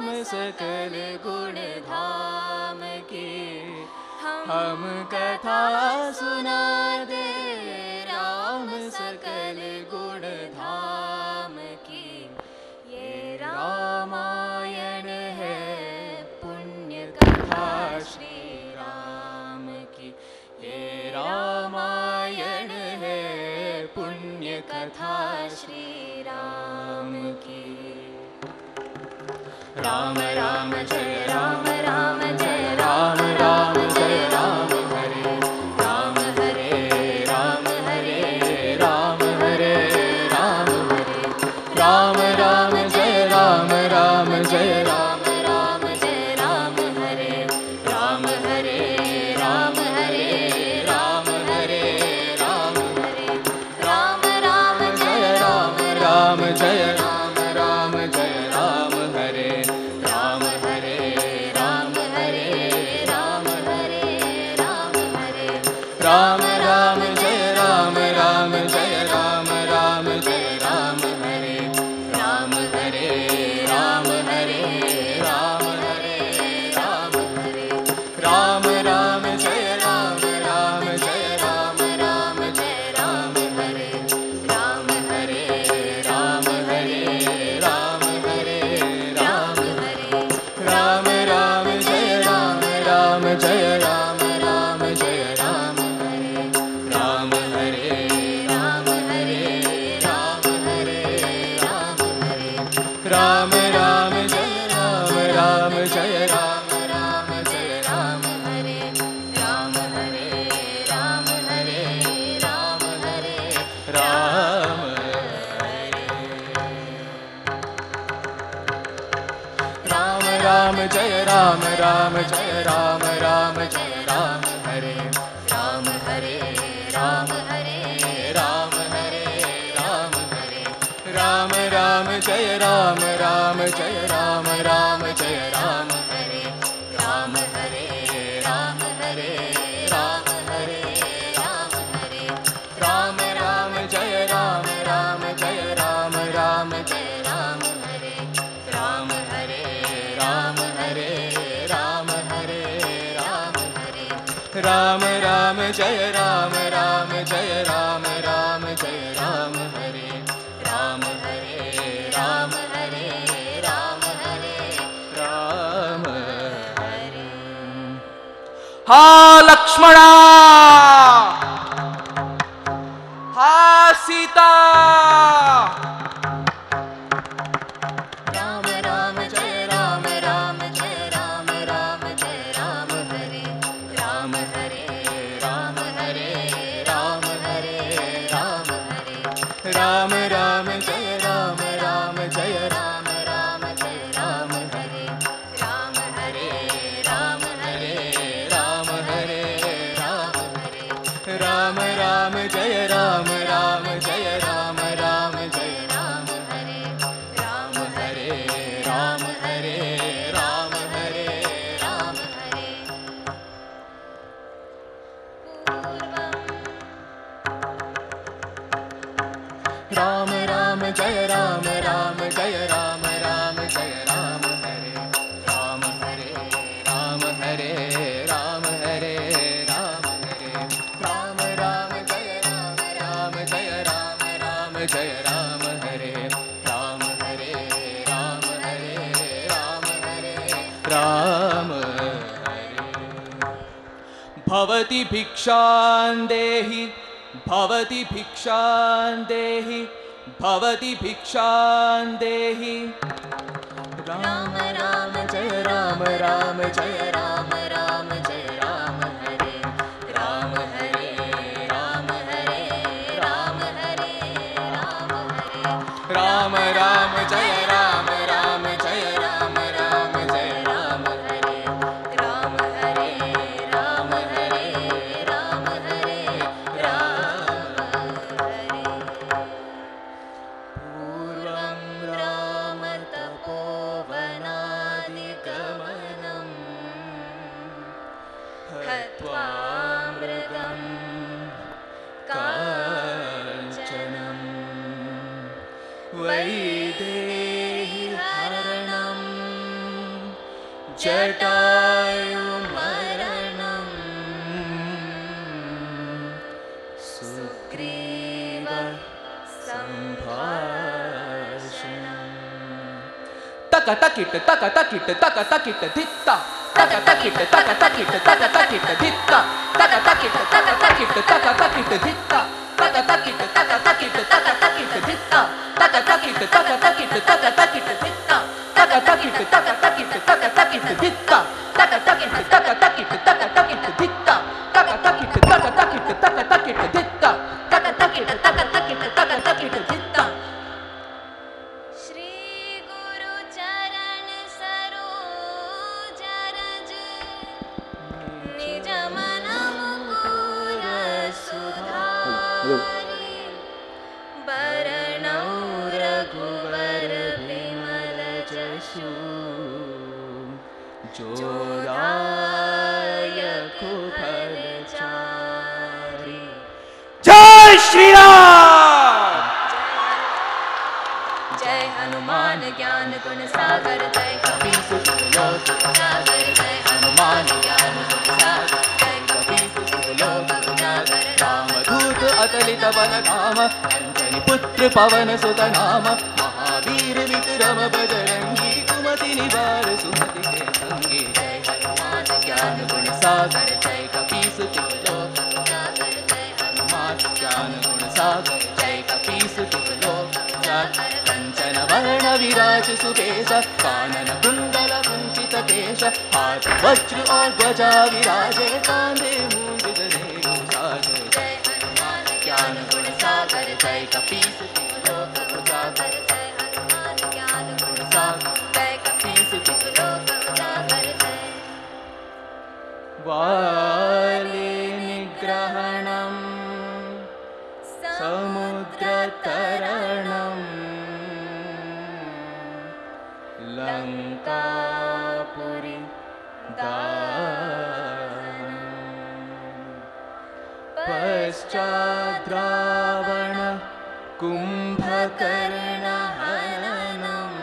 राम सकल गुण धाम की हम कथा सुना दे राम सकल गुण धाम की ये रामायण है पुण्य कथा श्री राम की ये रामायण है पुण्य कथा श्री राम की राम राम जय राम राम जय राम राम जय राम हरे राम हरे राम हरे राम हरे राम हरे राम राम जय राम राम जय राम राम जय राम हरे राम हरे राम हरे राम हरे राम हरे राम राम जय राम राम जय राम राम जय राम हरे राम हरे राम हरे राम हरे राम हरे राम राम जय राम राम जय राम राम जय राम हरे राम हरे राम हरे राम हरे राम हरे राम राम जय राम राम जय राम राम जय राम हरे राम हरे राम हरे राम हरे राम हरे राम राम जय राम राम जय राम राम जय राम हरे राम हरे राम हरे राम हरे राम हरे राम राम जय राम राम जय राम राम जय राम हरे राम हरे राम हरे राम हरे राम राम राम जय राम राम जय राम राम जय राम हरे राम हरे राम हरे राम हरे राम हरे राम राम जय राम राम जय राम राम जय राम हरे राम हरे राम हरे राम हरे राम हरे राम राम जय राम राम जय राम राम जय राम हरे राम हरे राम हरे राम हरे राम हरे राम राम जय राम राम जय राम राम जय राम हरे राम हरे राम हरे राम हरे राम हरे हा लक्ष्मणा हा सीता राम राम जय राम राम जय राम राम जय राम हरे राम हरे राम हरे राम हरे राम हरे राम राम जय राम राम जय राम राम जय राम हरे राम हरे राम हरे राम हरे राम हरे राम राम जय राम राम जय राम राम जय राम हरे राम हरे राम हरे राम हरे राम हरे राम राम जय राम राम जय राम राम जय राम हरे राम हरे राम हरे राम हरे राम हरे राम राम जय राम राम जय राम राम जय राम हरे राम हरे राम हरे राम हरे राम हरे भवति भिक्षां देहि भवति भिक्षां देहि भवति भिक्षां देहि राम राम जय राम राम जय राम राम जय राम हरे राम हरे राम हरे राम हरे राम हरे राम राम जय राम राम जय राम राम जय राम हरे राम हरे राम हरे राम हरे राम हरे पूर्वं राम तपोवनादिगमनम् हत्वा मृगं काञ्चनं वैदेही हरणं जटायुमरणं सुग्रीव सम्भाषणम् तक तकिट तक तकिट तक तकिट धित्ता तक तकिट तक तकिट तक तकिट धित्ता तक तकिट तक तकिट तक तकिट धित्ता तक तकिट तक तकिट तक तकिट धित्ता तक तकिट तक तकिट तक तकिट धित्ता तक तकिट तक तकिट तक तकिट धित्ता तक तकिट तक तकिट तक तकिट धित्ता तक तकिट तक तकिट तक तकिट धित्ता तक तकिट तक तकिट तक तकिट धित्ता श्री गुरु चरण सरोज रज निज मन मुकुर सुधारि बरनौ रघुवर विमल जसु जोदायक फलचारि जय श्री राम। जय हनुमान ज्ञान गुण सागर जय कपीस लोक उजागर जय हनुमान ज्ञान गुण सागर जय कपीस लोक उजागर रामदूत अतलित बल धाम अंजनी पुत्र पवन सुत नाम महावीर विक्रम बजरंगी कुमति निवार सुमति के संगी जय हनुमान ज्ञान गुण सागर जय कपीस लोक उजागर जय हनुमान ज्ञान गुण सागर जय कपीस लोक उजागर कंचन वर्ण विराज सुकेश कानन कुंडल कुंचित केश हाथ वज्र और ध्वजा विराजे कांधे मूंज जनेऊ साजे जय हनुमान ज्ञान गुण सागर जय कपीस लोक उजागर जय हनुमान ज्ञान गुण सागर जय कपीस लोक उजागर जय वाले निग्रहणं समुद्रतरणं लंकापुरी दानं पश्चाद्रावण कुंभकर्ण हननम्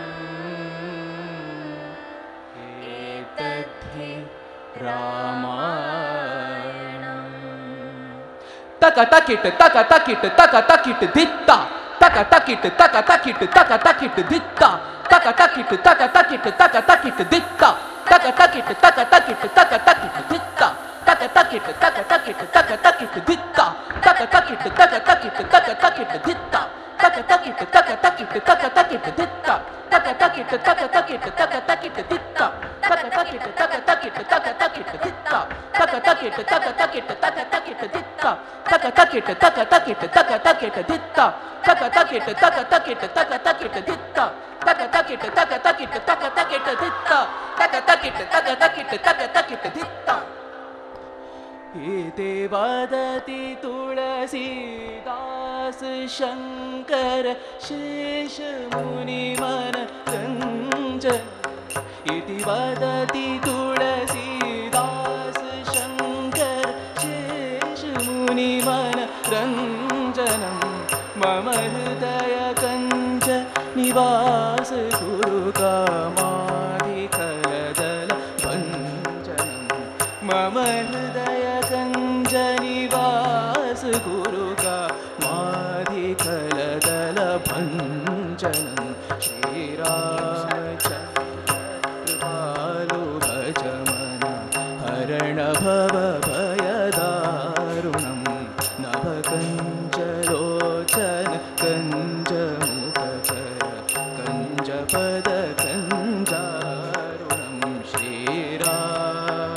एतद्धि रामायणम् तक तकिट तक तकिट तक तकिट धित्ता तक तकिट तक तकिट तक तकिट धित्ता तक तकिट तक तकिट तक तकिट धित्ता तक तकिट तक तकिट तक तकिट धित्ता तक तकिट तक तकिट तक तकिट धित्ता तक तकिट तक तकिट तक तकिट धित्ता तक तकिट तक तकिट तक तकिट धित्ता तक तकिट तक तकिट तक तकिट धित्ता तक तकिट तक तकिट तक तकिट धित्ता तक तकिट तक तकिट तक तकिट धित्ता तक तकिट तक तकिट तक तकिट धित्ता तक तकिट तक तकिट तक तकिट धित्ता तक तकिट तक तकिट तक तकिट धित्ता तक तकिट तक तकिट तक तकिट धित्ता इति वदति तुलसीदास शंकर शेष मुनिमन रंजन इति वदति तुलसीदास शंकर शेष मुनिमन रंजनम मम हृदय कंज निवास गुरु कामाधिकलदल भंजनम मम हृदय कंज निवास गुरु कामाधिकलदल भंजनम श्रीरामचन्द्रपालो भज मन हरण भव भयदारुणं नभकञ्चलोचन कञ्जमुखचर कञ्जपदकञ्जारुणं श्रीराम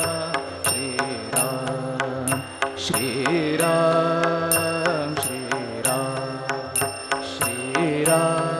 श्रीराम श्रीराम श्रीराम श्रीराम